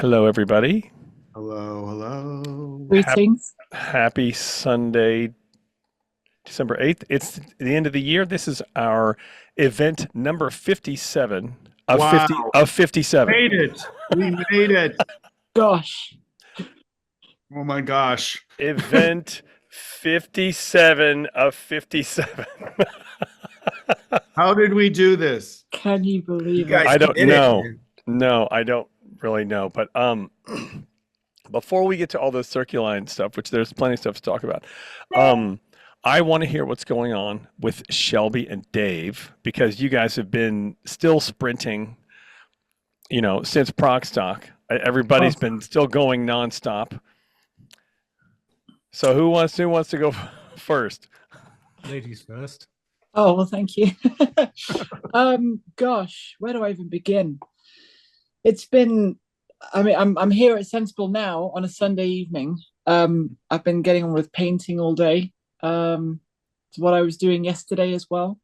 Hello, everybody. Hello, hello. Greetings. Happy Sunday, December 8th. It's the end of the year. This is our event number 57 of Wow, 57. made it. We made it. Gosh. Oh my gosh. Event 57 of 57. How did we do this? Can you believe You guys it? I don't did it, know. man. No, I don't really know. But before we get to all the Circuline stuff, which there's plenty of stuff to talk about, I want to hear what's going on with Shelby and Dave because you guys have been still sprinting, since Procstock. Everybody's been still going nonstop. So who wants to go first? Ladies first. Oh, well, thank you. Gosh, where do I even begin? It's been, I'm here at Sensible now on a Sunday evening. I've been getting on with painting all day. It's what I was doing yesterday as well.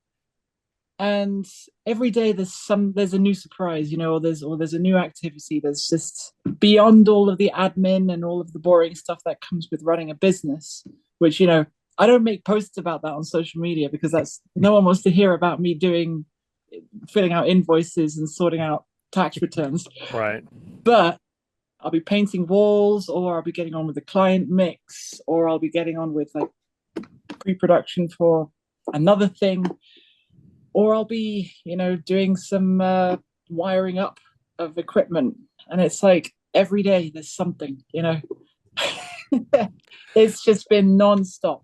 And every day there's a new surprise, or there's a new activity. There's just beyond all of the admin and all of the boring stuff that comes with running a business, which, I don't make posts about that on social media because no one wants to hear about me filling out invoices and sorting out tax returns. Right. But I'll be painting walls, or I'll be getting on with the client mix, or I'll be getting on with like pre-production for another thing, or I'll be, doing some wiring up of equipment. And it's like every day there's something, It's just been nonstop.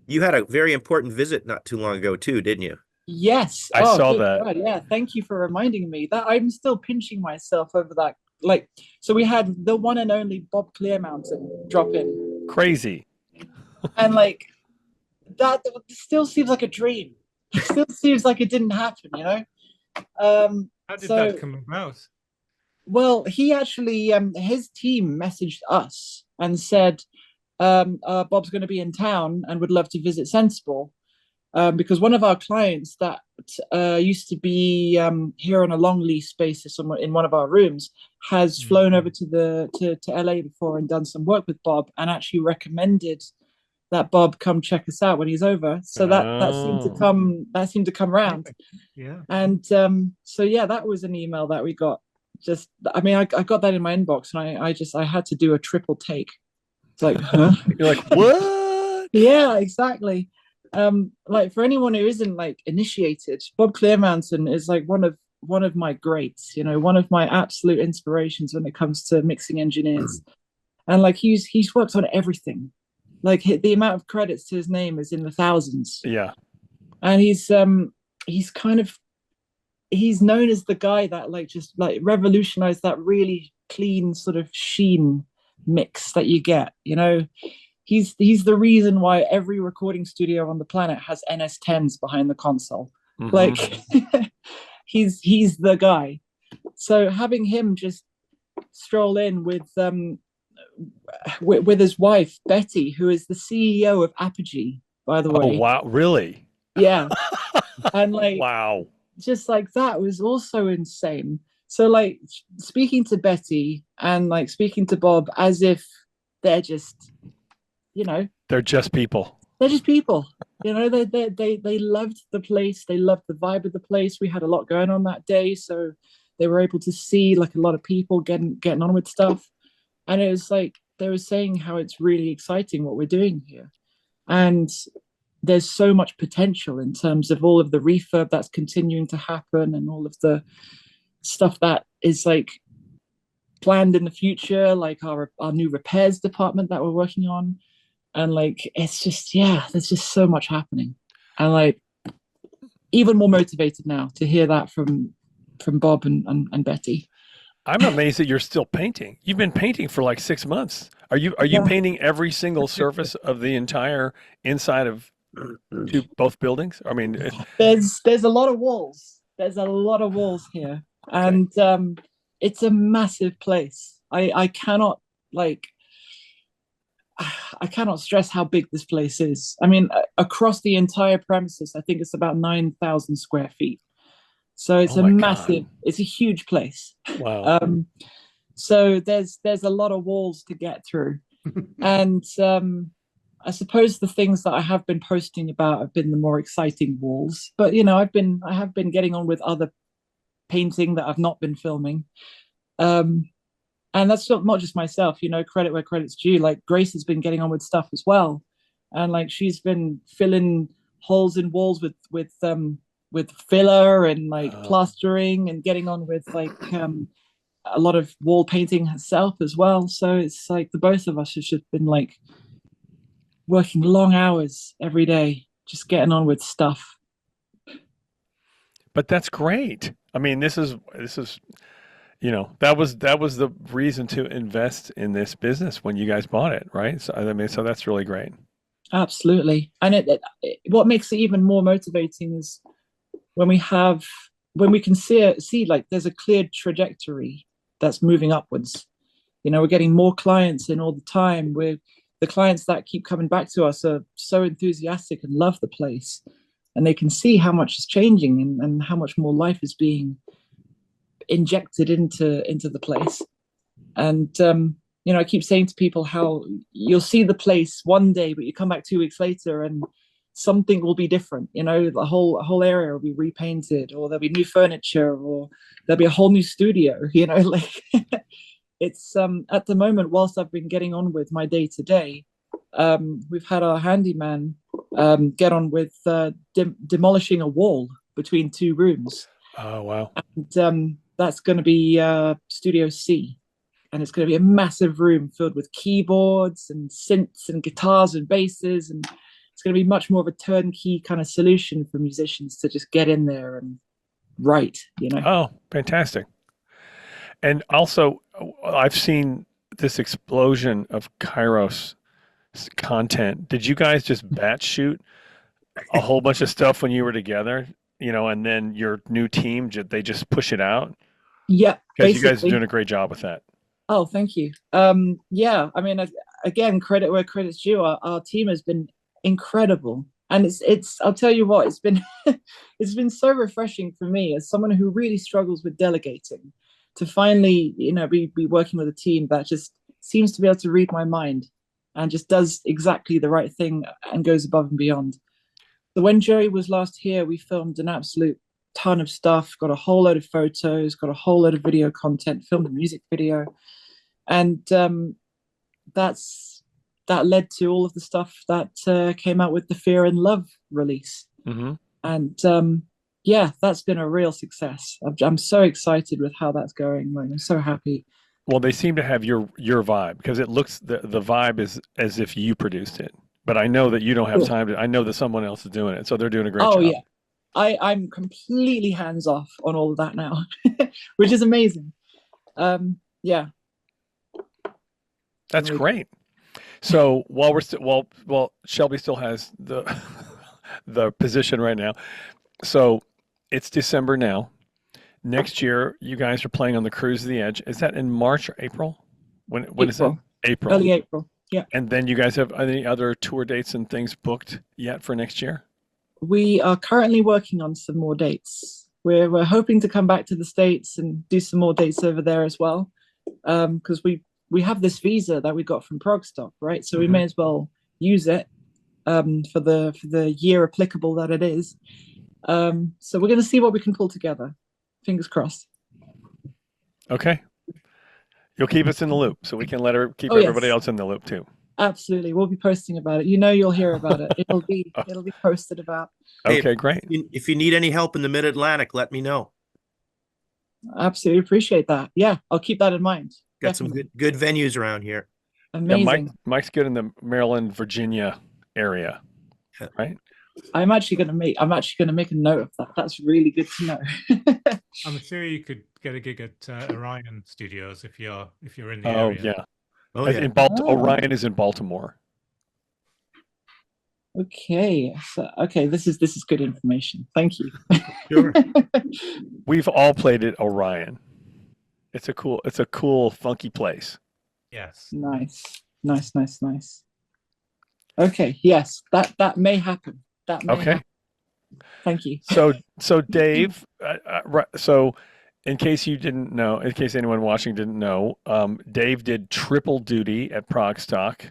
You had a very important visit not too long ago, too, didn't you? Yes. I saw good that. God, yeah. Thank you for reminding me that I'm still pinching myself over that. So we had the one and only Bob Clearmountain drop in. Crazy. And that still seems like a dream. It still seems like it didn't happen, How did that come about? Well, he actually, his team messaged us and said, Bob's going to be in town and would love to visit Sensible. Because one of our clients that used to be here on a long lease basis in one of our rooms has flown over to LA before and done some work with Bob and actually recommended that Bob come check us out when he's over. So that seemed to come round. Yeah. And so yeah, that was an email that we got. I got that in my inbox and I had to do a triple take. It's like, huh? You're like, what? Yeah, exactly. For anyone who isn't initiated, Bob Clearmountain is one of my greats, one of my absolute inspirations when it comes to mixing engineers. And he's worked on everything. The amount of credits to his name is in the thousands. Yeah. And he's known as the guy that revolutionized that really clean sort of sheen mix that you get, He's the reason why every recording studio on the planet has NS10s behind the console. Mm-hmm. He's the guy. So having him just stroll in with his wife Betty, who is the CEO of Apogee, by the way. Oh wow, really? Yeah. And wow. Just that was also insane. So speaking to Betty and speaking to Bob as if they're just they're just people. They're just people. They loved the place. They loved the vibe of the place. We had a lot going on that day, so they were able to see a lot of people getting on with stuff. And it was they were saying how it's really exciting what we're doing here. And there's so much potential in terms of all of the refurb that's continuing to happen and all of the stuff that is planned in the future, our new repairs department that we're working on. And it's just, there's just so much happening. And even more motivated now to hear that from Bob and Betty. I'm amazed that you're still painting. You've been painting for 6 months. Are you painting every single surface of the entire inside of both buildings? I mean, there's a lot of walls. There's a lot of walls here. Okay. And it's a massive place. I cannot stress how big this place is. I mean, across the entire premises, I think it's about 9,000 square feet. So it's it's a huge place. Wow. So there's a lot of walls to get through. And I suppose the things that I have been posting about have been the more exciting walls. But I have been getting on with other painting that I've not been filming. And that's not just myself, credit where credit's due. Like Grace has been getting on with stuff as well. And like she's been filling holes in walls with filler and like plastering, and getting on with like a lot of wall painting herself as well. So it's like the both of us have just been like working long hours every day, just getting on with stuff. But that's great. I mean, this is that was the reason to invest in this business when you guys bought it, right? So I mean, so that's really great. Absolutely. And what makes it even more motivating is when we can see like there's a clear trajectory that's moving upwards. We're getting more clients in all the time. The clients that keep coming back to us are so enthusiastic and love the place, and they can see how much is changing and how much more life is being injected into the place. And I keep saying to people how you'll see the place one day, but you come back 2 weeks later and something will be different. The whole area will be repainted, or there'll be new furniture, or there'll be a whole new studio. Like it's at the moment, whilst I've been getting on with my day to day, we've had our handyman get on with demolishing a wall between 2 rooms. Oh wow! And that's going to be Studio C, and it's going to be a massive room filled with keyboards and synths and guitars and basses, and it's going to be much more of a turnkey kind of solution for musicians to just get in there and write. Oh, fantastic! And also, I've seen this explosion of Kairos content. Did you guys just batch shoot a whole bunch of stuff when you were together? And then your new team, they just push it out? Yeah, because you guys are doing a great job with that. Oh, thank you. Yeah, I mean, again, credit where credit's due. Our team has been incredible, and it's. I'll tell you what, it's been it's been so refreshing for me as someone who really struggles with delegating, to finally, be working with a team that just seems to be able to read my mind and just does exactly the right thing and goes above and beyond. So when Joey was last here, we filmed an absolute ton of stuff, got a whole load of photos, got a whole load of video content, filmed a music video. And that led to all of the stuff that came out with the Fear and Love release. Mm-hmm. And yeah, that's been a real success. I'm so excited with how that's going. Like, I'm so happy. Well, they seem to have your vibe, because it looks, the vibe is as if you produced it. But I know that you don't have time to. I know that someone else is doing it, so they're doing a great job. Oh yeah, I'm completely hands off on all of that now, which is amazing. Yeah, that's great. So while Shelby still has the position right now. So it's December now. Next year, you guys are playing on the Cruise of the Edge. Is that in March or April? When is it? April. Early April. Yeah. And then you guys have any other tour dates and things booked yet for next year? We are currently working on some more dates. We're hoping to come back to the States and do some more dates over there as well, because we have this visa that we got from Progstop, right? So we may as well use it for the year applicable that it is. So we're going to see what we can pull together. Fingers crossed. Okay. You'll keep us in the loop so we can keep everybody else in the loop too. Absolutely. We'll be posting about it. You'll hear about it. It'll be posted about. Okay, great. If you need any help in the Mid-Atlantic, let me know. Absolutely appreciate that. Yeah, I'll keep that in mind. Got Definitely. some good venues around here. Amazing. Yeah, Mike's good in the Maryland, Virginia area, right? I'm actually going to make a note of that. That's really good to know. I'm sure you could get a gig at Orion Studios if you're in the Oh area. yeah. Oh yeah. Orion is in Baltimore. Okay. So, this is good information. Thank you. Sure. We've all played at Orion. It's a cool, funky place. Yes. Nice. Okay. Yes, that may happen. That may happen. Thank you. So Dave, so in case you didn't know, in case anyone watching didn't know, Dave did triple duty at Progstock.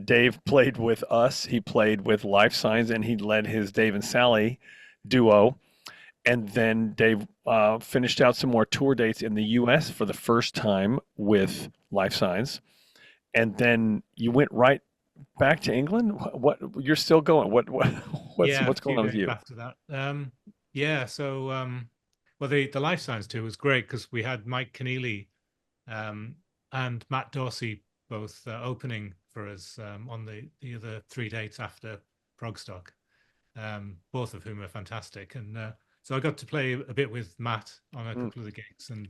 Dave played with us. He played with Life Signs, and he led his Dave and Sally duo. And then Dave finished out some more tour dates in the U.S. for the first time with Life Signs. And then you went right back to England. What you're still going? What's Yeah, a going few on with days you? after that. Yeah, so well, the Life Science tour was great because we had Mike Keneally and Matt Dorsey both opening for us on the other 3 dates after Progstock, both of whom are fantastic. And so I got to play a bit with Matt on a couple of the gigs. And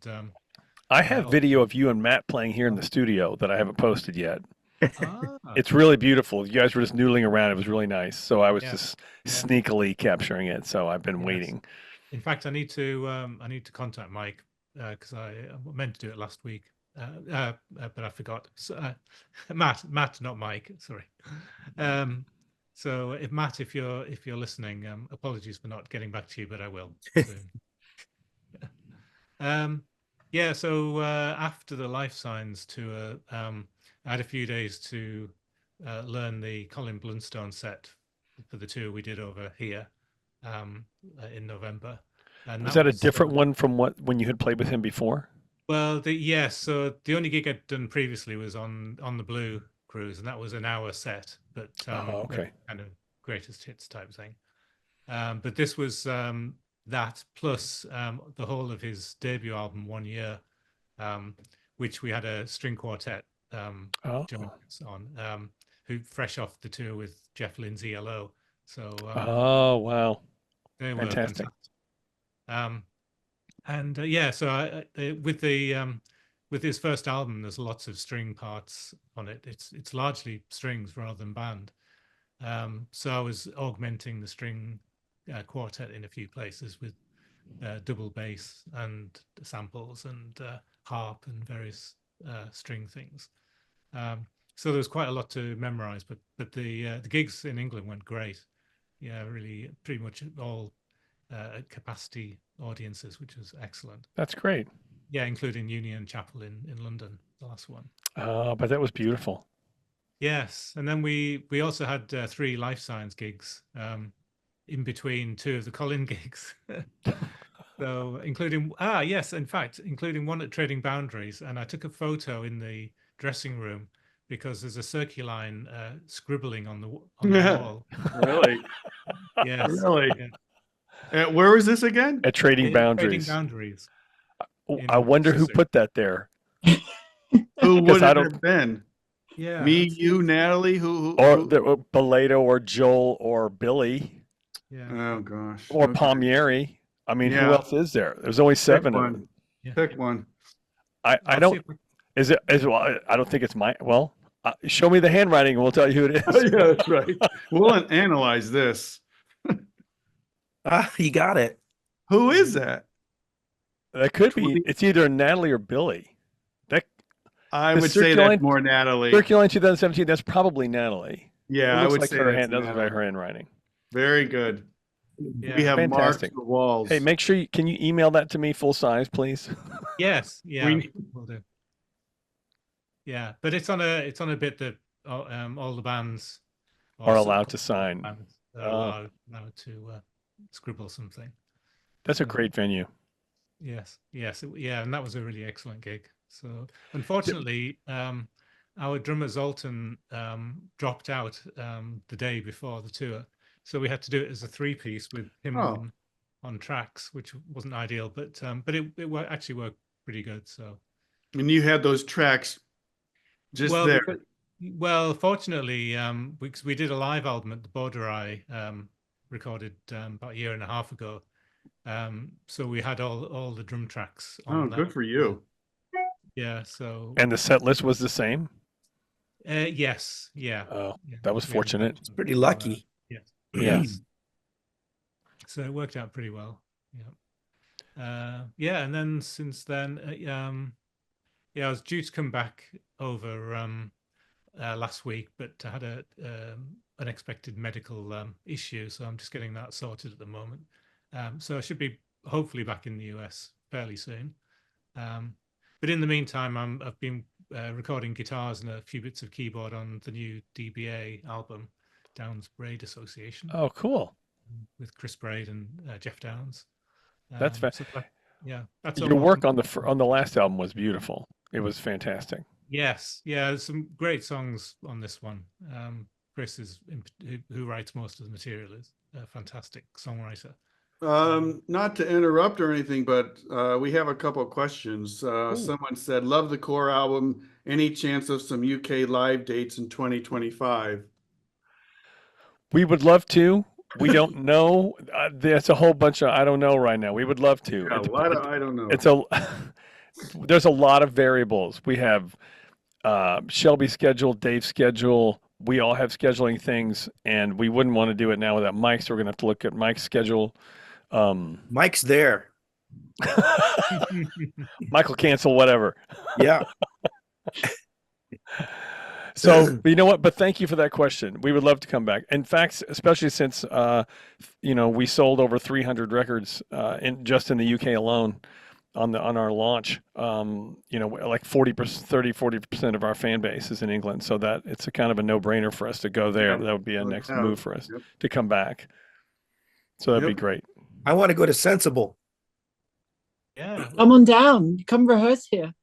I have video of you and Matt playing here in the studio that I haven't posted yet. ah, It's really beautiful. You guys were just noodling around. It was really nice. So I was Yeah, just yeah. sneakily capturing it. So I've been Yes. waiting. In fact, I need to contact Mike because I meant to do it last week, but I forgot. So, Matt, not Mike. Sorry. So if Matt, if you're listening, apologies for not getting back to you, but I will soon. Yeah. So after the Life Signs tour, I had a few days to learn the Colin Blunstone set for the tour we did over here in November. And Was that that a was different one from when you had played with him before? well, yes. So the only gig I'd done previously was on the Blue cruise, and that was an hour set, but Okay. kind of greatest hits type thing. But this was that plus the whole of his debut album, 1 Year, which we had a string quartet Oh. join us on, who fresh off the tour with Jeff Lindsay LO. So Oh, wow. they were Fantastic. fantastic. And yeah, so with his first album, there's lots of string parts on it. It's largely strings rather than band. So I was augmenting the string quartet in a few places with double bass and samples and harp and various string things. So there was quite a lot to memorize, but the gigs in England went great. Yeah, really, pretty much all at capacity audiences, which was excellent. That's great. Yeah, including Union Chapel in London, the last one. But that was beautiful. Yes, and then we also had 3 Life Science gigs in between 2 of the Colin gigs. So including yes, in fact, including one at Trading Boundaries, and I took a photo in the dressing room because there's a Circuline scribbling on the wall. Really? Yes, Really? yeah. Where was this again? At Trading Trading Boundaries. Boundaries. I wonder who Chester. put that there. Who Because would I it don't- have been? Yeah, Me, that's- you, Natalie? Who? Or Beledo or Joel or Billy yeah. Oh gosh. or Okay. Palmieri. I mean, who Yeah. else is there? There's only 7 of one. them. Yeah. Pick one. I I'll don't. see if Well, I don't think it's my. Well, show me the handwriting and we'll tell you who it is. Yeah, that's right. We'll analyze this. You got it. Who is that? That could be. 20 It's either Natalie or Billy. That I The would say Circuline- that's more Natalie. Circuline 2017. That's probably Natalie. Yeah, It I looks would like say her that's hand. That's Natalie. her handwriting. Very good. Yeah. We have marked Fantastic. the walls. Hey, make sure can you email that to me full size, please? Yes, yeah, We- will do. Yeah, but it's on a bit that all the bands Are some allowed to sign. bands are Oh. allowed to scribble something. That's a great venue. Yes, yeah, and that was a really excellent gig. So unfortunately, our drummer Zoltan dropped out the day before the tour, so we had to do it as a 3-piece with him Oh. on tracks, which wasn't ideal, but actually worked pretty good. So And you had those tracks just there. Well, fortunately, because we did a live album at the Border Eye, recorded about a year and a half ago. So we had all the drum tracks on Oh, that. good for you. Yeah, so And the set list was the same. yes, yeah. Oh, Yeah, that was we had a fortunate. bunch It's of- pretty lucky. yes. Yes. So it worked out pretty well. Yeah. Yeah, and then since then, yeah, I was due to come back over last week, but I had a unexpected medical issue, so I'm just getting that sorted at the moment. So I should be hopefully back in the US fairly soon. But in the meantime, I've been recording guitars and a few bits of keyboard on the new DBA album, Downs Braid Association, Oh, cool. with Chris Braid and Jeff Downs. That's that's Your all work on the last album was beautiful. It was fantastic. Yes, yeah, there's some great songs on this one. Chris is who writes most of the material, is a fantastic songwriter. Not to interrupt or anything, but we have a couple of questions. Someone said, "Love the C.O.R.E album. Any chance of some UK live dates in 2025?" We would love to. We don't know. There's a whole bunch of I don't know right now. We would love to. Yeah, a lot of I don't know. It's a there's a lot of variables. We have Shelby's schedule, Dave's schedule. We all have scheduling things, and we wouldn't want to do it now without Mike. So we're gonna have to look at Mike's schedule. Mike's there. Michael cancel whatever. Yeah. So you know what? But thank you for that question. We would love to come back. In fact, especially since we sold over 300 records just in the UK alone on our launch. Like 40% of our fan base is in England, so that it's a kind of a no-brainer for us to go there. That would be a next move for us to come back. So that'd be great. I want to go to Sensible. Yeah, Come on down. Come rehearse here.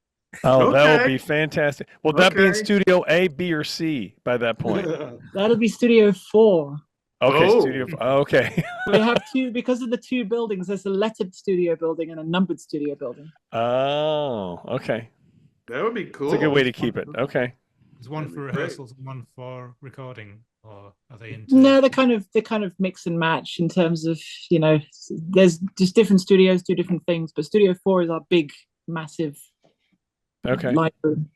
Oh, that would Okay. be fantastic. Will that be in Okay. Studio A, B, or C by that point? That'll be Studio 4. Okay, Oh. Studio. Okay. We have two, because of the two buildings, there's a lettered studio building and a numbered studio building. Oh, okay. That would be cool. It's a good way to keep it. Okay. there's one That'd for be great. rehearsals and one for recording, or are they into? No, they kind of mix and match in terms of, there's just different studios do different things, but Studio 4 is our big, massive Okay. live room.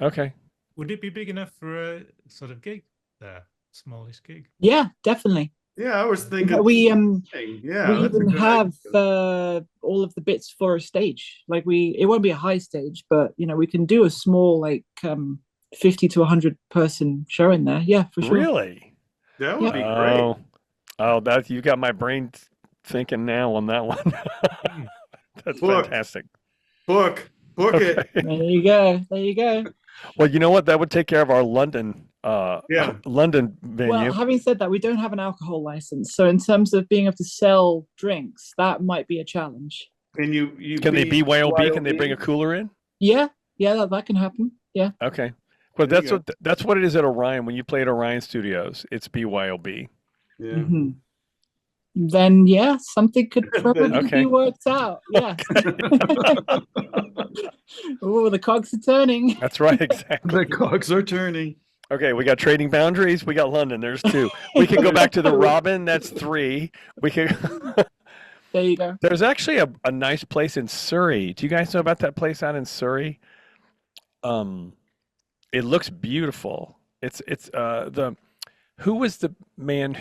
Okay. Would it be big enough for a sort of gig there, smallish gig? Yeah, definitely. Yeah, I was thinking. We yeah, we that's a even good have idea. all of the bits for a stage. Like it won't be a high stage, but we can do a small 50 to 100 person show in there. Yeah, for sure. Really? That would be great. Oh, that you got my brain thinking now on that one. That's Look. fantastic. Book it. There you go. There you go. Well, you know what? That would take care of our London London venue. Well, having said that, we don't have an alcohol license, so in terms of being able to sell drinks, that might be a challenge. And you Can they be BYOB? Can they bring a cooler in? Yeah, that can happen. Yeah. Okay. Well, There you that's what it is at Orion. When you play at Orion Studios, it's BYOB. Yeah. Mhm. Then something could probably Okay. be worked out. Yeah. Oh, the cogs are turning. That's right, exactly. The cogs are turning. Okay, we got Trading Boundaries. We got London. There's 2. We can go back to the Robin. That's 3. We can. There you go. There's actually a nice place in Surrey. Do you guys know about that place out in Surrey? It looks beautiful. It's who was the man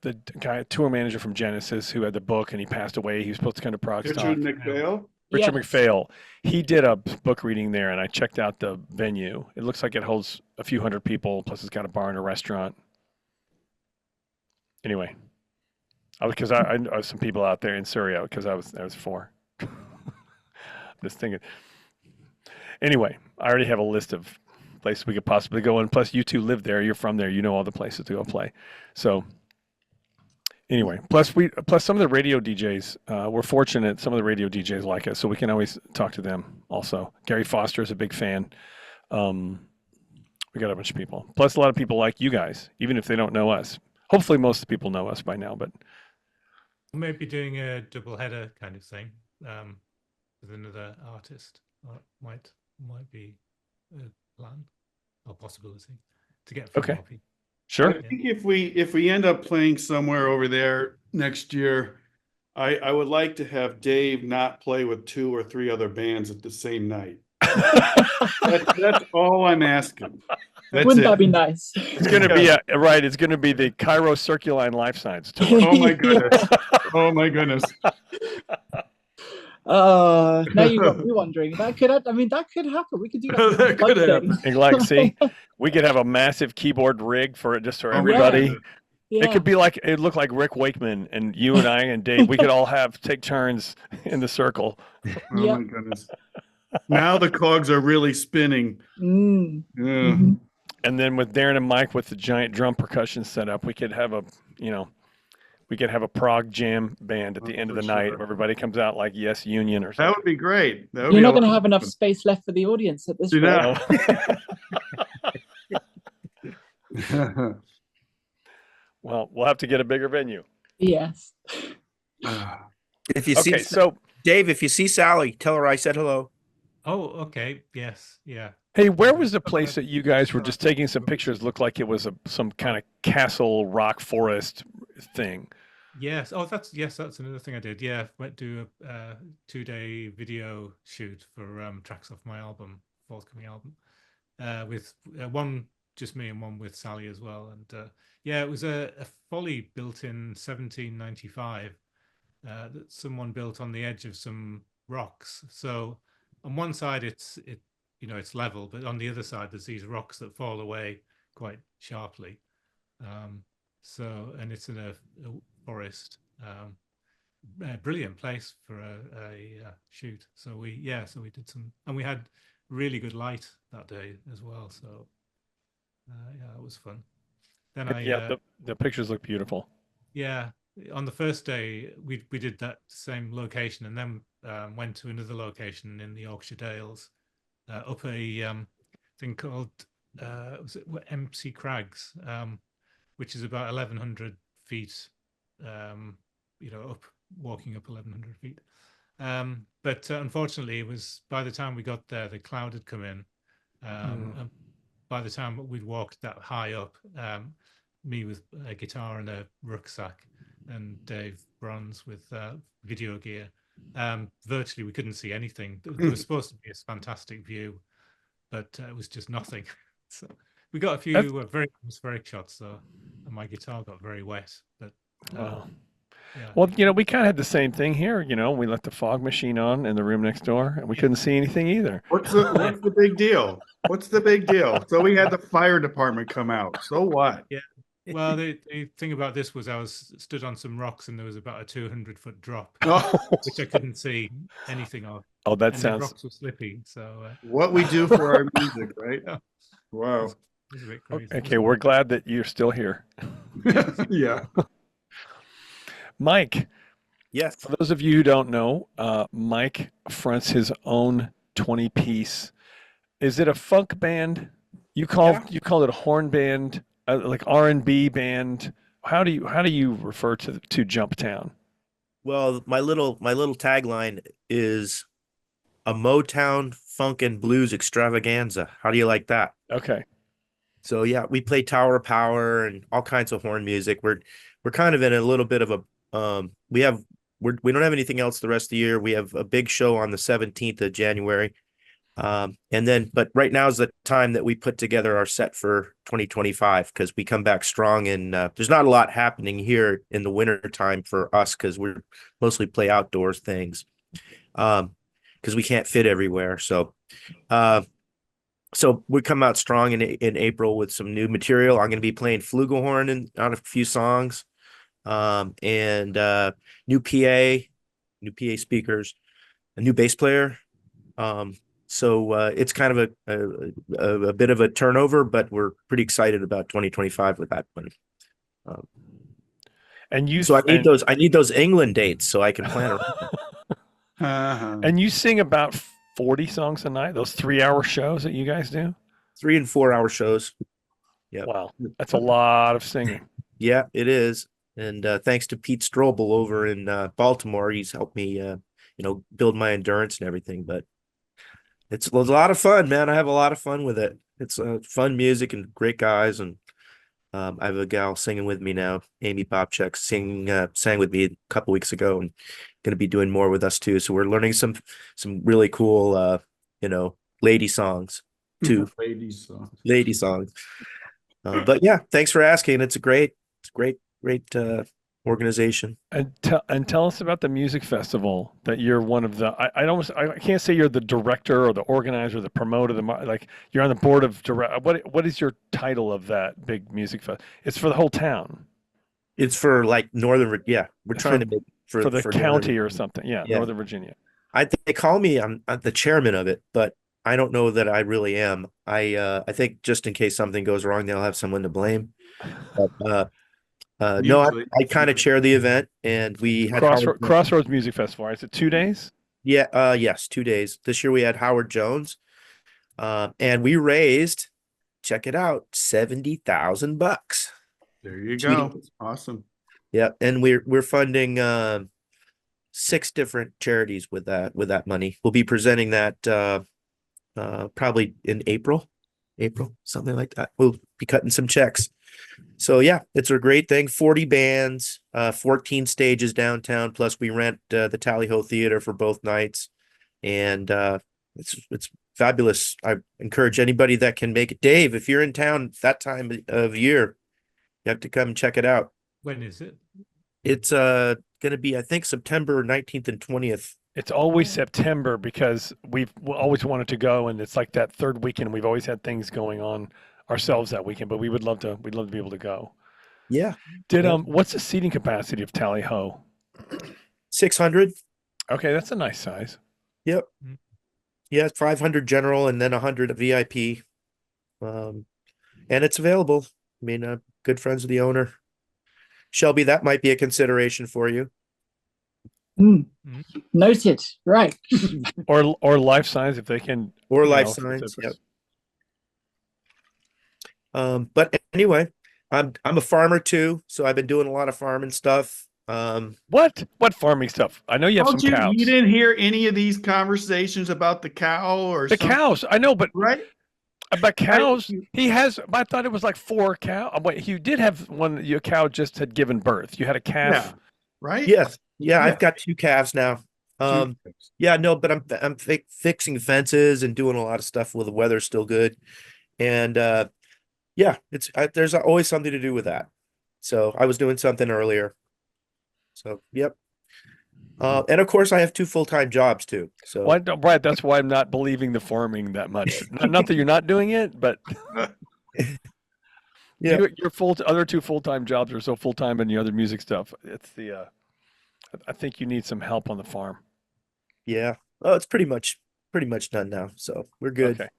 the guy tour manager from Genesis who had the book and he passed away. He was supposed to come to Prague. Richard McPhail. Richard Yes. McPhail. He did a book reading there, and I checked out the venue. It looks like it holds a few hundred people. Plus, it's got a bar and a restaurant. Anyway, because I know some people out there in Surrey because I was 4. Just thinking. Anyway, I already have a list of places we could possibly go, and plus, you 2 live there. You're from there. You know all the places to go play. So. Anyway, plus some of the radio DJs, we're fortunate some of the radio DJs like us, so we can always talk to them also. Gary Foster is a big fan. We got a bunch of people. Plus a lot of people like you guys, even if they don't know us. Hopefully most of the people know us by now, but Maybe doing a double header kind of thing with another artist might be a plan or possibility to get Okay. more people. sure. I think if we end up playing somewhere over there next year, I would like to have Dave not play with 2 or 3 other bands at the same night. That's all I'm asking. That's Wouldn't it. that be nice? It's going to be it's going to be the C.O.R.E Circuline Life Science Tour. Oh my goodness. Oh my goodness. Now you got me wondering. That could happen. We could do that. That could Like happen. thing. And like, see, we could have a massive keyboard rig for Oh, everybody. Yeah. It could be like it looked like Rick Wakeman and you and I and Dave. We could all take turns in the circle. Oh Yeah. my goodness. Now the cogs are really spinning. Mm. Yeah. Mhm. And then with Darren and Mike with the giant drum percussion setup, we could have a prog jam band at the end of For the night sure. where everybody comes out like Yes Union or That something. would be great. That would You're be not a going to lot have of enough fun. space left for the audience at this Do rate. Oh. Well, we'll have to get a bigger venue. Yes. If you Okay, see so Dave, if you see Sally, tell her I said hello. Oh, okay. Yes. Yeah. hey, where was the place that you guys were just taking some pictures? Looked like it was some kind of castle rock forest thing. Yes. Oh, that's another thing I did. Yeah, went to a 2-day video shoot for tracks off my forthcoming album, with one just me and one with Sally as well. And yeah, it was a folly built in 1795 that someone built on the edge of some rocks. So on one side it's level, but on the other side there's these rocks that fall away quite sharply. And it's in a forest. Brilliant place for a shoot. So we did some, and we had really good light that day as well. So yeah, it was fun. Then the pictures look beautiful. yeah, on the first day we did that same location, and then went to another location in the Yorkshire Dales, up a thing called was it MC Crags, which is about 1,100 feet, walking up 1,100 feet. But unfortunately, it was by the time we got there, the cloud had come in. And by the time we'd walked that high up, me with a guitar and a rucksack, and Dave Bronze with video gear, virtually we couldn't see anything. There was supposed to be a fantastic view, but it was just nothing. So we got a few very atmospheric shots, though, and my guitar got very wet. But Wow. yeah. Well, we kind of had the same thing here. We left the fog machine on in the room next door, and we couldn't see anything either. What's the big deal? What's the big deal? So we had the fire department come out. So what? Yeah. Well, the thing about this was I was stood on some rocks, and there was about a 200-foot drop, Oh, which I couldn't see anything of. Oh, that And the sounds. rocks were slippy, so what we do for our music, right? Yeah. Wow. it was a bit crazy. Okay, we're glad that you're still here. Yeah. Mike, Yes. for those of you who don't know, Mike fronts his own 20-piece. Is it a funk band? You call it a horn band, like R&B band. How do you refer to Jumptown? Well, my little tagline is a Motown funk and blues extravaganza. How do you like that? Okay. So yeah, we play Tower of Power and all kinds of horn music. We're kind of in a little bit of a we don't have anything else the rest of the year. We have a big show on the 17th of January. But right now is the time that we put together our set for 2025, because we come back strong, and there's not a lot happening here in the winter time for us, because we're mostly play outdoors things, because we can't fit everywhere. So we come out strong in April with some new material. I'm going to be playing flugelhorn on a few songs, and new PA speakers, a new bass player. So it's kind of a bit of a turnover, but we're pretty excited about 2025 with that one. So I need those England dates so I can plan around. And you sing about 40 songs a night, those 3-hour shows that you guys do? 3 and 4 hour shows. Yeah. Wow. That's a lot of singing. Yeah, it is. And thanks to Pete Strobel over in Baltimore, he's helped me, build my endurance and everything. But it's a lot of fun, man. I have a lot of fun with it. It's fun music and great guys. And I have a gal singing with me now, Amy Bobchek, sang with me a couple weeks ago, and going to be doing more with us too. So we're learning some really cool, lady songs too. Lady songs. But yeah, thanks for asking. It's a great organization. And tell us about the music festival that you're one of the. I can't say you're the director or the organizer, or the promoter, like you're on the board of direct. What is your title of that big music festival? It's for the whole town. It's for like yeah, we're For- trying to make for the Northern county or Virginia. something. Yeah, Yeah. Northern Virginia. They call me, I'm the chairman of it, but I don't know that I really am. I think just in case something goes wrong, they'll have someone to blame. But no, Usually. I kind of chair the event, and we had Howard. Crossroads Music Festival. Right? Is it 2 days? Yeah, yes, 2 days. This year we had Howard Jones, and we raised, check it out, $70,000. There you Sweet. go. Awesome. Yeah, and we're funding 6 different charities with that money. We'll be presenting that probably in April, something like that. We'll be cutting some checks. So yeah, it's a great thing. 40 bands, 14 stages downtown. Plus we rent the Tally Ho Theater for both nights, and it's fabulous. I encourage anybody that can make it. Dave, if you're in town that time of year, you have to come and check it out. When is it? It's going to be, I think, September 19th and 20th. It's always September because we've always wanted to go, and it's like that third weekend. We've always had things going on ourselves that weekend, but we'd love to be able to go. Yeah. Did Yeah. What's the seating capacity of Tally Ho? 600. Okay, that's a nice size. Yep. Mm. Yeah, 500 general and then 100 VIP. And it's available. I mean, good friends with the owner. Shelby, that might be a consideration for you. Noted. Right. Or life size if they can. Or you life know, signs. if it's- Yep. But anyway, I'm a farmer too, so I've been doing a lot of farming stuff. What farming stuff? I know you have Don't some you, cows. you didn't hear any of these conversations about the cow or The something, cows, I know, but right? about cows, he has. I thought it was like 4 cows. Wait, you did have one. Your cow just had given birth. You had a calf. Yeah. Right? Yes. Yeah, Yeah. I've got 2 calves now. Yeah, no, but I'm fixing fences and doing a lot of stuff while the weather's still good. And yeah, there's always something to do with that. So I was doing something earlier. So, yep. And of course I have 2 full-time jobs too. So Right, that's why I'm not believing the farming that much. Not that you're not doing it, but yeah. your other 2 full-time jobs are so full-time in the other music stuff. It's the I think you need some help on the farm. Yeah. Oh, it's pretty much done now. So we're good. Okay.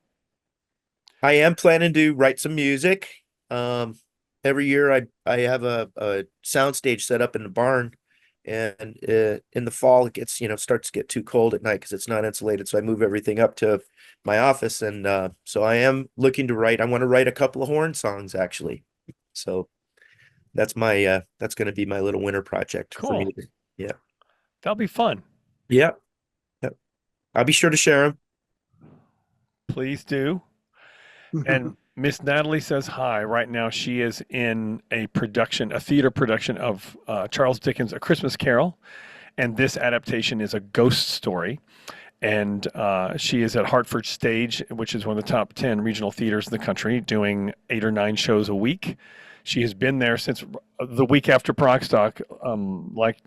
I am planning to write some music. Every year I have a soundstage set up in the barn, and in the fall it gets, starts to get too cold at night because it's not insulated. So I move everything up to my office, and so I am looking to write. I want to write a couple of horn songs actually. So that's that's going to be my little winter project for Cool. me. Yeah. That'll be fun. Yeah. Yep. I'll be sure to share them. Please do. And Miss Natalie says hi. Right now, she is in a theater production of Charles Dickens' A Christmas Carol, and this adaptation is a ghost story. And she is at Hartford Stage, which is one of the top 10 regional theaters in the country, doing 8 or 9 shows a week. She has been there since the week after Progstock, like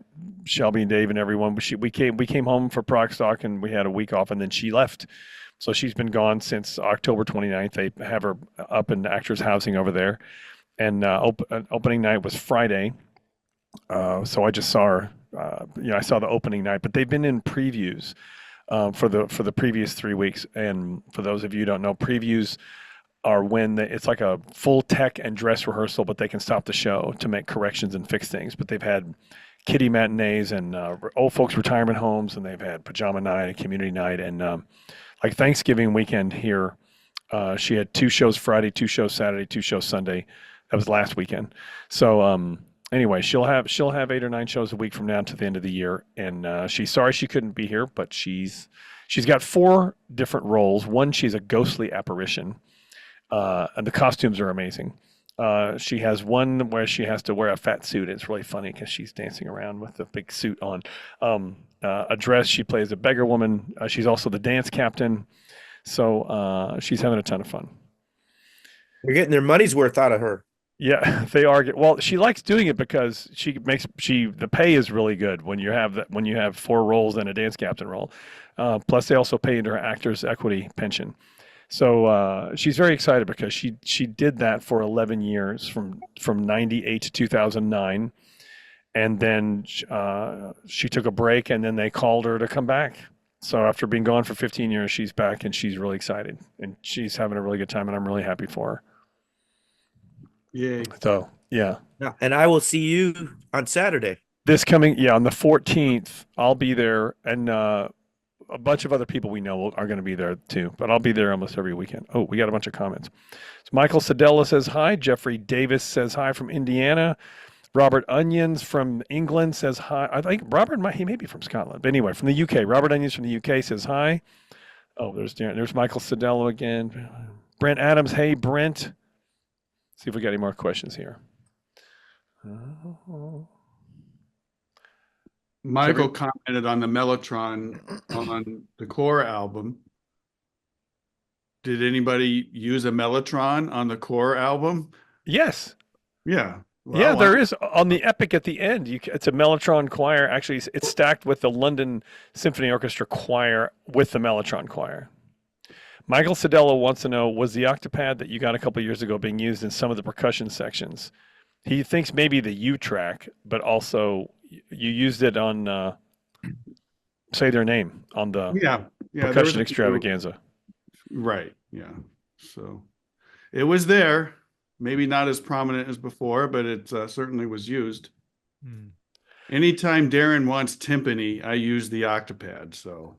Shelby and Dave and everyone. We came home for Progstock, and we had a week off, and then she left. So she's been gone since October 29th. They have her up in Actors Housing over there. And opening night was Friday. So I just saw her, I saw the opening night, but they've been in previews for the previous 3 weeks. And for those of you who don't know, previews are when it's like a full tech and dress rehearsal, but they can stop the show to make corrections and fix things. But they've had kiddie matinees and old folks retirement homes, and they've had pajama night and community night. And like Thanksgiving weekend here, she had 2 shows Friday, 2 shows Saturday, 2 shows Sunday. That was last weekend. So anyway, she'll have 8 or 9 shows a week from now to the end of the year. And she's sorry she couldn't be here, but she's got 4 different roles. One, she's a ghostly apparition, and the costumes are amazing. She has one where she has to wear a fat suit. It's really funny because she's dancing around with a big suit on. A dress, she plays a beggar woman. She's also the dance captain. So she's having a ton of fun. They're getting their money's worth out of her. Yeah, they are. Well, she likes doing it because the pay is really good when you have 4 roles and a dance captain role. Plus, they also pay into her actors' equity pension. So she's very excited because she did that for 11 years from 98 to 2009. and then she took a break, and then they called her to come back. So after being gone for 15 years, she's back, and she's really excited, and she's having a really good time, and I'm really happy for her. Yay. So yeah, Yeah. And I will see you on Saturday. this coming on the 14th, I'll be there, and a bunch of other people we know are going to be there too. But I'll be there almost every weekend. Oh, we got a bunch of comments. So Michael Sedella says hi. Jeffrey Davis says hi from Indiana. Robert Onions from England says hi. I think Robert he may be from Scotland, but anyway, from the UK. Robert Onions from the UK says hi. Oh, there's Michael Sedella again. Brent Adams. Hey, Brent. See if we got any more questions here. Michael commented on the Mellotron on the C.O.R.E album. Did anybody use a Mellotron on the C.O.R.E album? Yes. Yeah. Yeah, Well, there is on the epic at the end. It's a Mellotron choir. Actually, it's stacked with the London Symphony Orchestra choir with the Mellotron choir. Michael Sedella wants to know, was the octopad that you got a couple years ago being used in some of the percussion sections? He thinks maybe the U track, but also you used it on Say Their Name on the yeah, there was percussion a- extravaganza. Right. Yeah. So it was there. Maybe not as prominent as before, but it certainly was used. Hmm. Anytime Darren wants timpani, I use the octopad. So,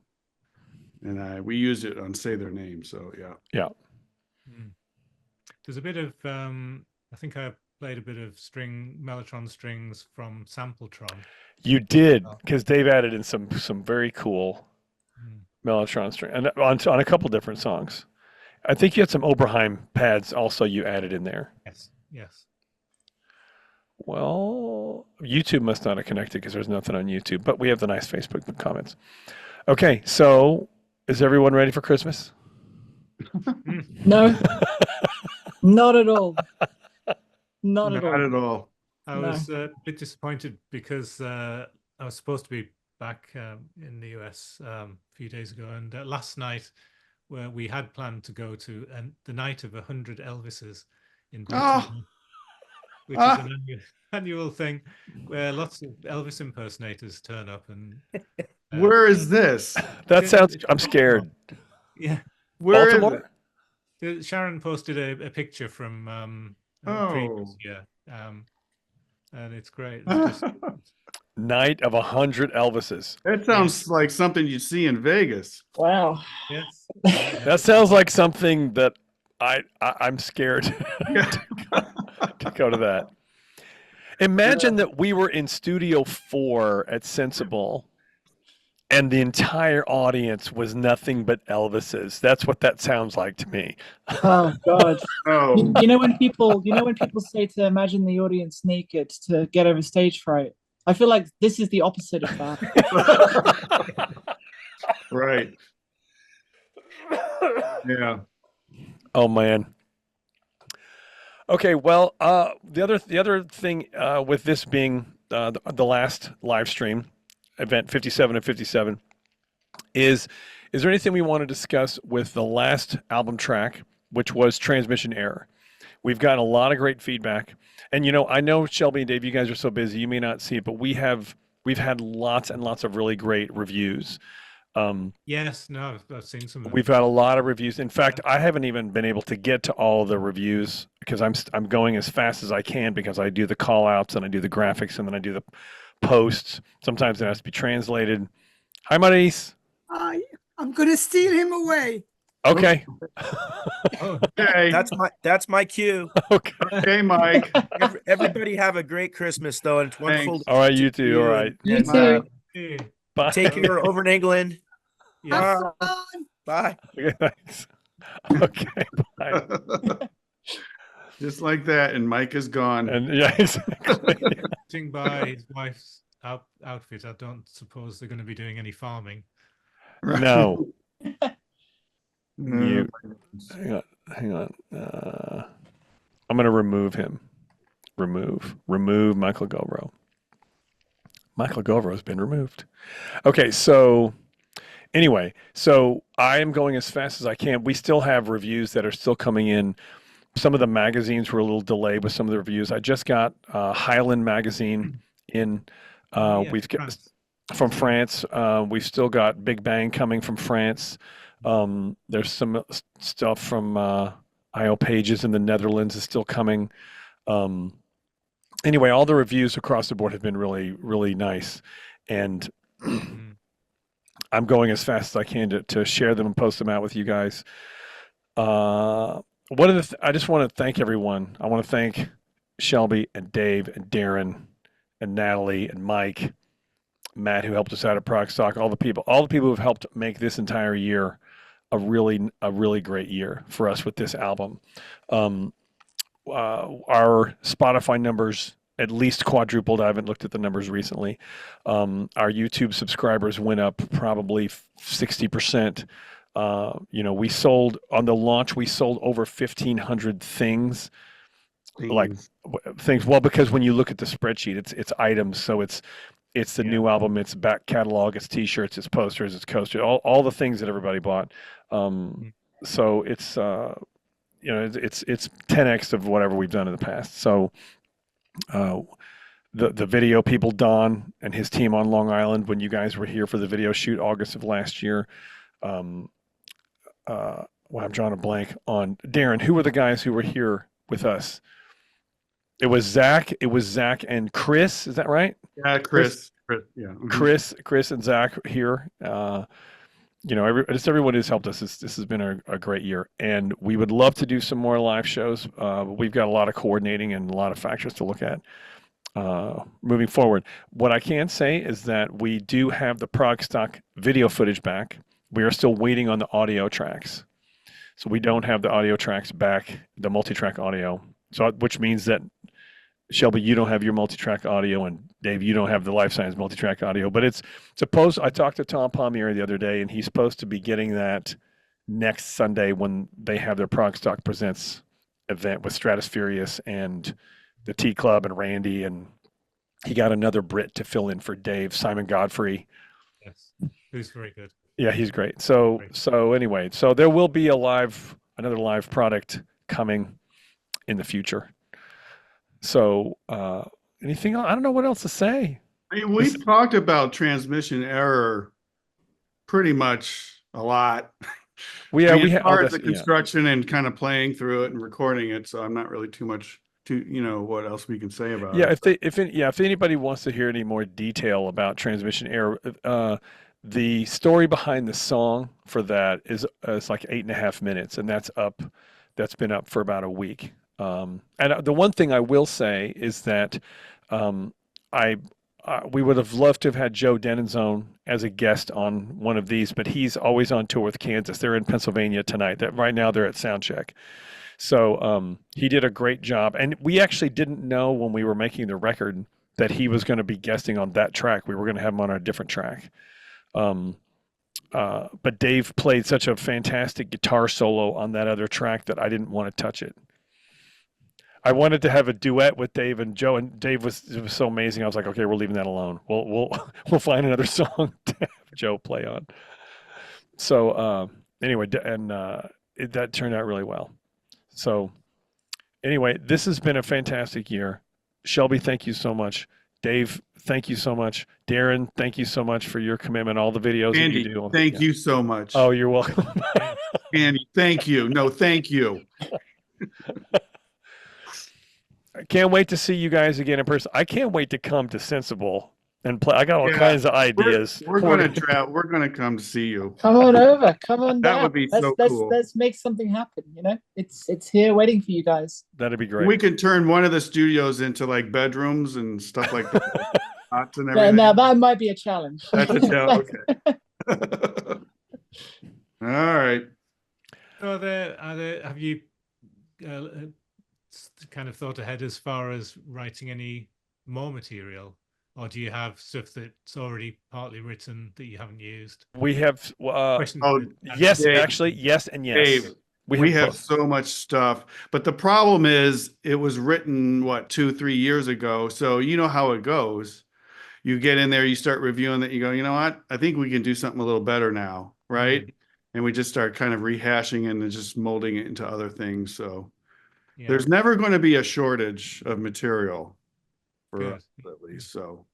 and we use it on Say Their Name. So yeah. Hmm. There's a bit of I think I played a bit of Mellotron strings from Sampletron. You did, because they've added in some very cool Hmm. Mellotron string and on a couple different songs. I think you had some Oberheim pads also you added in there. Yes. Well, YouTube must not have connected because there's nothing on YouTube, but we have the nice Facebook comments. Okay, so is everyone ready for Christmas? No, not at all. Not at all. Not at all. I No. was a bit disappointed because I was supposed to be back in the US a few days ago, and last night where we had planned to go to the night of 100 Elvises in Baltimore, which is an annual thing where lots of Elvis impersonators turn up. And Where is this? That sounds. I'm scared. yeah, Where is Baltimore? it? Sharon posted a picture from previous year, and it's great. It's just, Night of 100 Elvises. That sounds like something you see in Vegas. Wow. yes, That sounds like something that I'm scared to go to that. Imagine that we were in Studio 4 at Sensible, and the entire audience was nothing but Elvises. That's what that sounds like to me. Oh God. Oh, You know when people say to imagine the audience naked to get over stage fright. I feel like this is the opposite of that. right. Yeah. Oh man. Okay, well, the other thing with this being the last live stream event 57 and 57 is there anything we want to discuss with the last album track, which was Transmission Error? We've gotten a lot of great feedback, and I know Shelby and Dave, you guys are so busy, you may not see it, but we've had lots and lots of really great reviews. yes, no, I've seen some. We've had a lot of reviews. In fact, I haven't even been able to get to all the reviews because I'm going as fast as I can because I do the call outs and I do the graphics and then I do the posts. Sometimes it has to be translated. Hi, Maurice. Hi, I'm gonna steal him away. Okay. Okay. That's my cue. Okay. Okay, Mike. Everybody have a great Christmas though, and it's wonderful. Thanks. All right, you too. All right. You And, too. Hey, Bye. take care over in England. yes. Bye. Okay, thanks. Okay. Bye. Just like that, and Mike is gone. And yeah, exactly. Judging by his wife's outfit, I don't suppose they're going to be doing any farming. No. Mm. You. Hang on. I'm gonna remove him. Remove Michael Govro. Michael Govro has been removed. Okay, so anyway, so I am going as fast as I can. We still have reviews that are still coming in. Some of the magazines were a little delayed with some of the reviews. I just got Highland magazine in. Yeah, We've got France. from France. We've still got Big Bang coming from France. There's some stuff from IO Pages in the Netherlands is still coming. Um, anyway, all the reviews across the board have been really, really nice, and Mm. I'm going as fast as I can to share them and post them out with you guys. One of the I just want to thank everyone. I want to thank Shelby and Dave and Darren and Natalie and Mike, Matt who helped us out at Proc all the people who've helped make this entire year a really great year for us with this album. Um, our Spotify numbers at least quadrupled. I haven't looked at the numbers recently. Our YouTube subscribers went up probably 60%. We sold on the launch. We sold over 1,500 things, like Things. things. Well, because when you look at the spreadsheet, it's items. So it's the Yeah. new album, it's back catalog, it's T-shirts, it's posters, it's coasters, all the things that everybody bought. So it's it's 10x of whatever we've done in the past. So the video people, Don and his team on Long Island, when you guys were here for the video shoot August of last year, well, I'm drawing a blank on Darren. Who were the guys who were here with us? It was Zach and Chris. Is that right? Yeah, Chris. Yeah. Mhm. Chris and Zach here. Just everyone who's helped us. This has been a great year, and we would love to do some more live shows. We've got a lot of coordinating and a lot of factors to look at moving forward. What I can say is that we do have the prog stock video footage back. We are still waiting on the audio tracks, so we don't have the audio tracks back, the multi-track audio. So, which means that Shelby, you don't have your multi-track audio, and Dave, you don't have the Life Science multi-track audio. But it's supposed. I talked to Tom Palmieri the other day, and he's supposed to be getting that next Sunday when they have their Prog Stock Presents event with Stratusfurious and the T Club and Randy, and he got another Brit to fill in for Dave, Simon Godfrey. Yes, who's very good. Yeah, he's great. So anyway, so there will be another live product coming in the future. So anything else? I don't know what else to say. I mean, we've talked about transmission error pretty much a lot. We as have far as the construction and kind of playing through it and recording it, so I'm not really too much what else we can say about it. If anybody wants to hear any more detail about transmission error, the story behind the song for that is like 8.5 minutes, and that's been up for about a week. And the one thing I will say is that we would have loved to have had Joe Denenzone as a guest on one of these, but he's always on tour with Kansas. They're in Pennsylvania tonight. Right now they're at Soundcheck. So he did a great job. And we actually didn't know when we were making the record that he was going to be guesting on that track. We were going to have him on a different track. But Dave played such a fantastic guitar solo on that other track that I didn't want to touch it. I wanted to have a duet with Dave and Joe, and Dave was so amazing. I was like, okay, we're leaving that alone. We'll find another song to have Joe play on. So anyway, and that turned out really well. So anyway, this has been a fantastic year. Shelby, thank you so much. Dave, thank you so much. Darren, thank you so much for your commitment, all the videos Andy, that you do. thank you so much. Oh, you're welcome. Andy, thank you. No, thank you. I can't wait to see you guys again in person. I can't wait to come to Sensible and play. I got all kinds of ideas. We're gonna come to see you. Come on over. Come on That down. would be so cool. Let's make something happen. It's here waiting for you guys. That'd be great. We can turn one of the studios into like bedrooms and stuff like that. Pots and Yeah, everything. now that might be a challenge. That's a challenge. Okay. All right. So have you kind of thought ahead as far as writing any more material, or do you have stuff that's already partly written that you haven't used? We have. Yes, Dave, actually, yes, and yes. Dave, we have both. so much stuff, but the problem is it was written 2-3 years ago. So you know how it goes. You get in there, you start reviewing that, you go, you know what? I think we can do something a little better now, right? Mm-hmm. And we just start kind of rehashing and just molding it into other things. So Yeah. there's never going to be a shortage of material. for Good. us at least. So,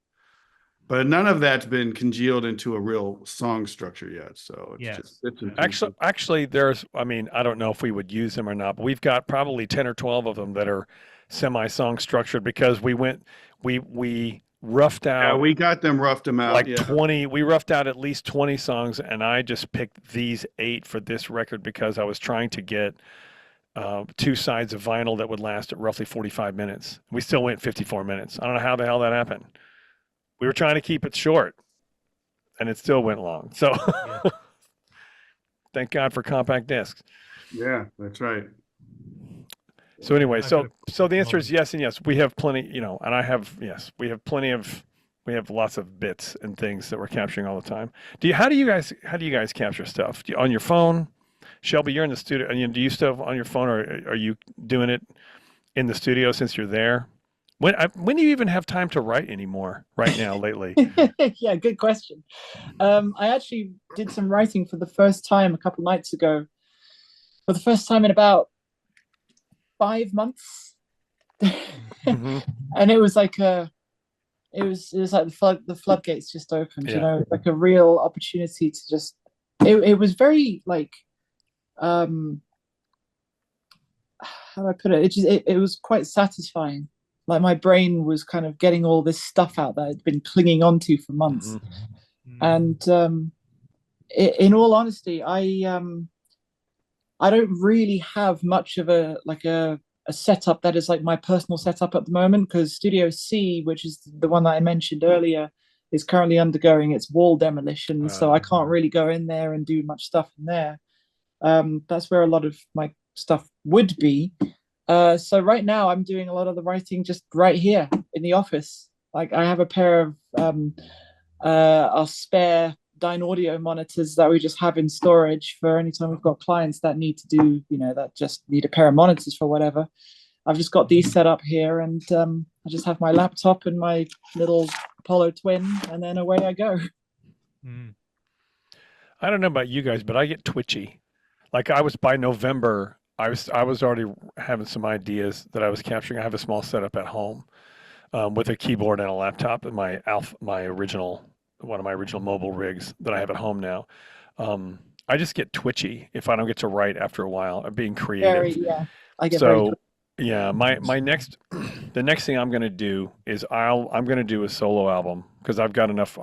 but none of that's been congealed into a real song structure yet. So it's Yes. just bits and pieces. Actually, there's, I mean, I don't know if we would use them or not, but we've got probably 10 or 12 of them that are semi-song structured because we roughed Yeah, out we got them roughed them out. like Yeah. 20, we roughed out at least 20 songs, and I just picked these 8 for this record because I was trying to get 2 sides of vinyl that would last at roughly 45 minutes. We still went 54 minutes. I don't know how the hell that happened. We were trying to keep it short, and it still went long. So Yeah. thank God for compact discs. Yeah, that's right. So anyway, I've so got a so the answer is modern- yes and yes. We have plenty, and I have, yes, we have plenty of, we have lots of bits and things that we're capturing all the time. How do you guys capture stuff? On your phone? Shelby, you're in the studio, and do you still have on your phone, or are you doing it in the studio since you're there? When do you even have time to write anymore right now lately? Yeah, good question. I actually did some writing for the first time a couple nights ago. For the first time in about 5 months. Mhm. And it was like it was like the floodgates just opened, Yeah. like a real opportunity to just it was very like how do I put it? It was quite satisfying. Like my brain was kind of getting all this stuff out that I'd been clinging onto for months. Mhm. And in all honesty, I don't really have much of a setup that is like my personal setup at the moment, because Studio C, which is the one that I mentioned earlier, is currently undergoing its wall demolition. So I can't really go in there and do much stuff in there. That's where a lot of my stuff would be. So right now I'm doing a lot of the writing just right here in the office. Like I have a pair of our spare Dynaudio monitors that we just have in storage for any time we've got clients that need to do, that just need a pair of monitors for whatever. I've just got these set up here, and I just have my laptop and my little Apollo Twin, and then away I go. Mm. I don't know about you guys, but I get twitchy. Like by November, I was already having some ideas that I was capturing. I have a small setup at home with a keyboard and a laptop and one of my original mobile rigs that I have at home now. I just get twitchy if I don't get to write after a while of being creative. Yeah, I get very So yeah, my next the next thing I'm going to do is I'm going to do a solo album because I have enough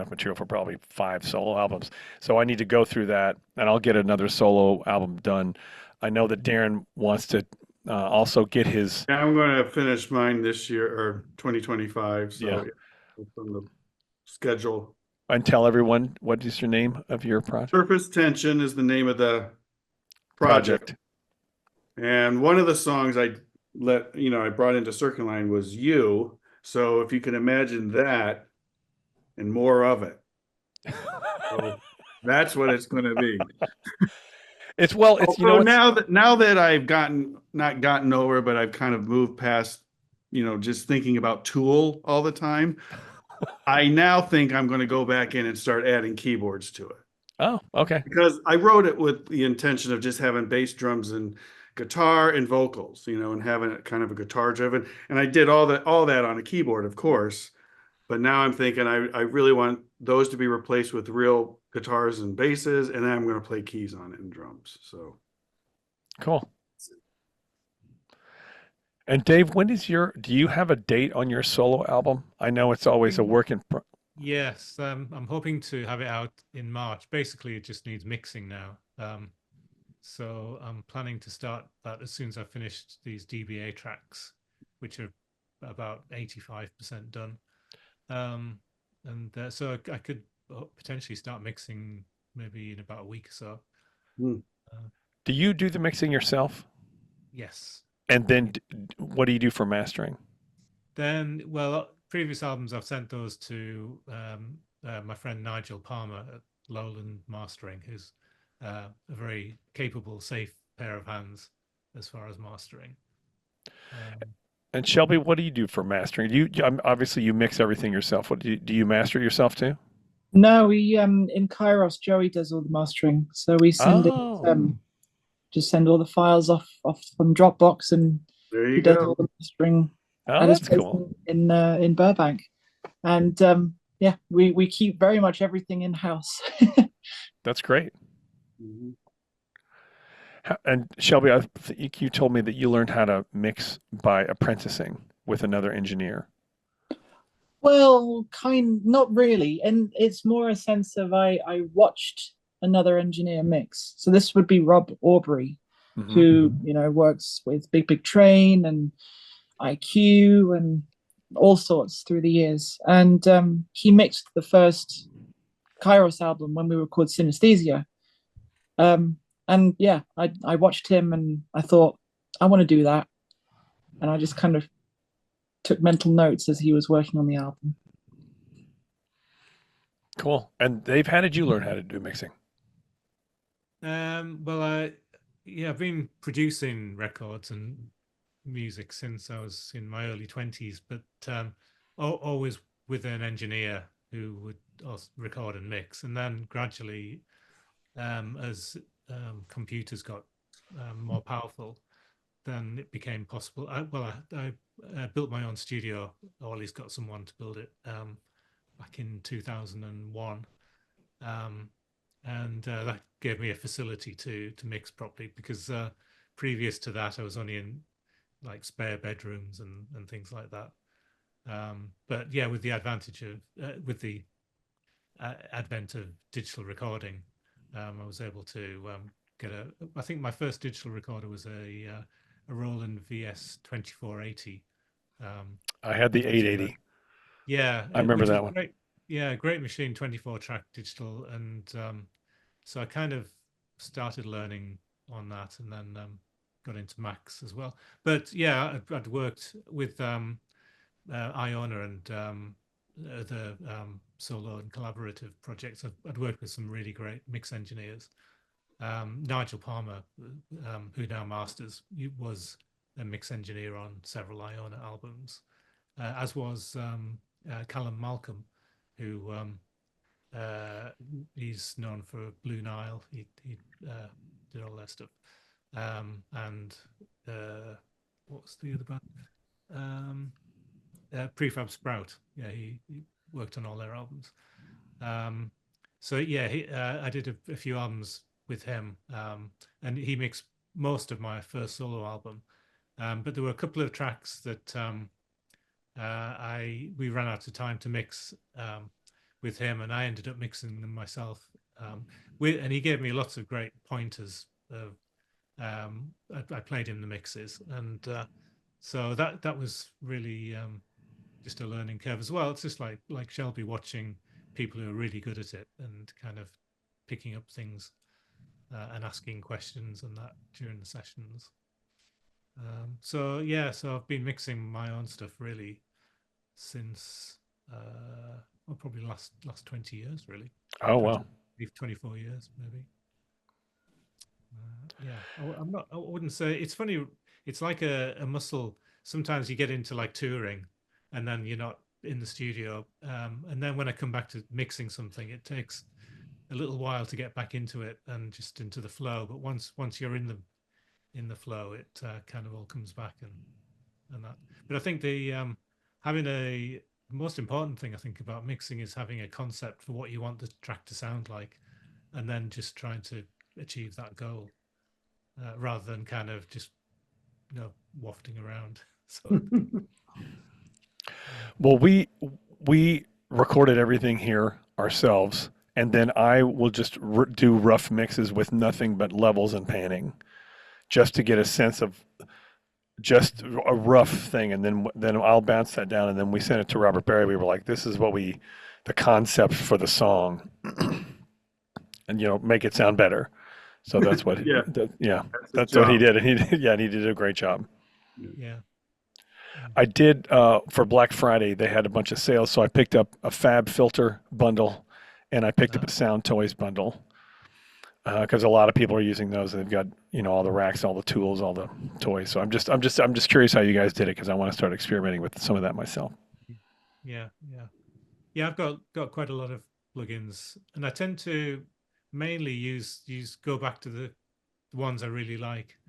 material for probably 5 solo albums. So I need to go through that, and I'll get another solo album done. I know that Darren wants to also get his. Yeah, I'm going to finish mine this year or 2025. So Yeah. it's on the schedule. And tell everyone, what is your name of your project? Surface Tension is the name of the project. And one of the songs I brought into Circuline was You. So if you can imagine that and more of it. So that's what it's going to be. It's now that I've not gotten over, but I've kind of moved past, just thinking about Tool all the time. I now think I'm going to go back in and start adding keyboards to it. Oh, okay. Because I wrote it with the intention of just having bass, drums, and guitar and vocals, and having it kind of a guitar driven. And I did all that on a keyboard, of course. But now I'm thinking I really want those to be replaced with real guitars and basses, and then I'm going to play keys on it and drums. So Cool. And Dave, do you have a date on your solo album? I know it's always a work in Yes, I'm hoping to have it out in March. Basically, it just needs mixing now. So I'm planning to start that as soon as I've finished these DBA tracks, which are about 85% done. So I could potentially start mixing maybe in about a week or so. Do you do the mixing yourself? Yes. And then what do you do for mastering? Then, well, previous albums I've sent those to my friend Nigel Palmer at Lowland Mastering, who's a very capable, safe pair of hands as far as mastering. And Shelby, what do you do for mastering? Obviously you mix everything yourself. What do you master it yourself too? No, we in Kairos, Joey does all the mastering. So we send just send all the files off from Dropbox, and there he you does go. all the mastering Oh, at his that's place cool. in in Burbank, and yeah, we keep very much everything in house. That's great. Mhm. And Shelby, you told me that you learned how to mix by apprenticing with another engineer. Well, not really, and it's more a sense of I watched another engineer mix. So this would be Rob Aubrey, Hmm. who works with Big Train and IQ and all sorts through the years, and he mixed the first Kairos album when we recorded Synesthesia. And yeah, I watched him and I thought I want to do that, and I just kind of took mental notes as he was working on the album. Cool. And Dave, how did you learn how to do mixing? Well, yeah, I've been producing records and music since I was in my early 20s, but always with an engineer who would also record and mix. And then gradually, as computers got more powerful, then it became possible. I built my own studio, or at least got someone to build it back in 2001. Um, and that gave me a facility to mix properly, because previous to that I was only in like spare bedrooms and things like that. But yeah, with the advantage of with the advent of digital recording, I was able to get a. I think my first digital recorder was a Roland VS 2480. I had the Which, 880. yeah, I remember which was that one. great. Yeah, great machine, 24 track digital, and so I kind of started learning on that, and then got into Macs as well. But yeah, I'd worked with Iona and other solo and collaborative projects. I'd worked with some really great mix engineers. Nigel Palmer, who now masters, was a mix engineer on several Iona albums, as was Callum Malcolm, who he's known for Blue Nile. He did all that stuff. And what's the other band? Prefab Sprout. Yeah, he worked on all their albums. So yeah, I did a few albums with him, and he mixed most of my first solo album. But there were a couple of tracks that we ran out of time to mix with him, and I ended up mixing them myself. And he gave me lots of great pointers. I played him the mixes, and so that was really just a learning curve as well. It's just like Shelby, watching people who are really good at it and kind of picking up things and asking questions and that during the sessions. So yeah, so I've been mixing my own stuff really since well, probably last 20 years really. Oh, 20, wow. 24 years maybe. Yeah, I'm not. I wouldn't say it's funny. It's like a muscle. Sometimes you get into like touring, and then you're not in the studio. And then when I come back to mixing something, it takes a little while to get back into it and just into the flow. But once you're in the flow, it kind of all comes back and that. But I think the having a most important thing I think about mixing is having a concept for what you want the track to sound like, and then just trying to achieve that goal. Rather than kind of just wafting around sort of thing. Well, we recorded everything here ourselves, and then I will just do rough mixes with nothing but levels and panning, just to get a sense of just a rough thing, and then I'll bounce that down, and then we sent it to Robert Barry. We were like, "This is what the concept for the song, and make it sound better." So that's what, Yeah, yeah, that's his that's what he job. did, and and he did a great job. Yeah. I did for Black Friday. They had a bunch of sales, so I picked up a Fab filter bundle, and I picked up a Sound Toys bundle because a lot of people are using those. They've got all the racks, all the tools, all the toys. So I'm just curious how you guys did it because I want to start experimenting with some of that myself. Yeah. Yeah. I've got quite a lot of plugins, and I tend to mainly use go back to the ones I really like,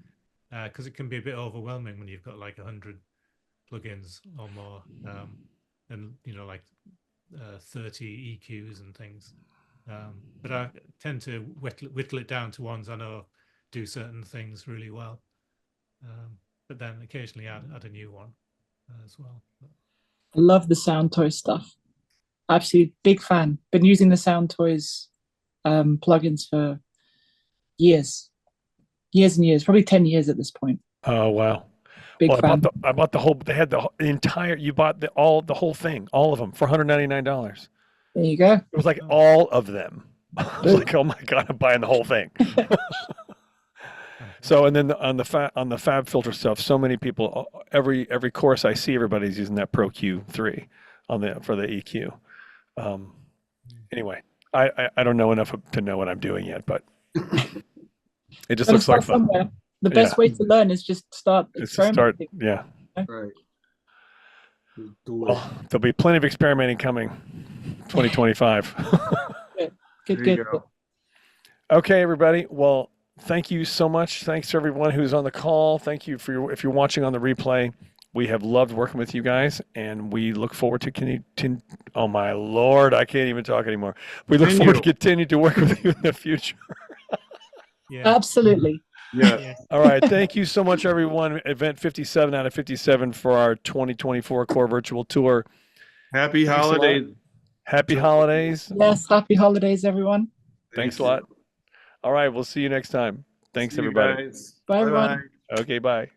because it can be a bit overwhelming when you've got like 100 plugins or more, and like 30 EQs and things. But I tend to whittle it down to ones I know do certain things really well. But then occasionally add a new one as well. I love the Sound Toys stuff. Absolutely big fan. Been using the Sound Toys plugins for years and years, probably 10 years at this point. Oh wow. Big Well, fan. I bought the whole. They had the entire. You bought the whole thing, all of them for $199. There you go. It was like all of them. I was like, oh my god, I'm buying the whole thing. So, and then on the Fab Filter stuff, so many people, every course I see, everybody's using that Pro Q3 for the EQ. Anyway, I don't know enough to know what I'm doing yet, but it just Gotta looks like start fun. somewhere. The best way to learn is just start It's to start, experimenting. yeah. Right. Do it. Well, there'll be plenty of experimenting coming, 2025. Good, There good. you go. Okay, everybody. Well, thank you so much. Thanks to everyone who's on the call. Thank you for if you're watching on the replay. We have loved working with you guys, and we look forward to oh my Lord, I can't even talk anymore. We look forward to continue to work with you in the future. Yeah. Absolutely. Yeah. All right. Thank you so much, everyone. Event 57 out of 57 for our 2024 C.O.R.E Virtual Tour. Happy Thanks a lot. holidays. Happy holidays. Yes, happy holidays, everyone. Thanks a Thank lot. you. All right. We'll see you next time. Thanks, See you everybody. guys. Bye, everyone. Bye-bye. Okay. Bye.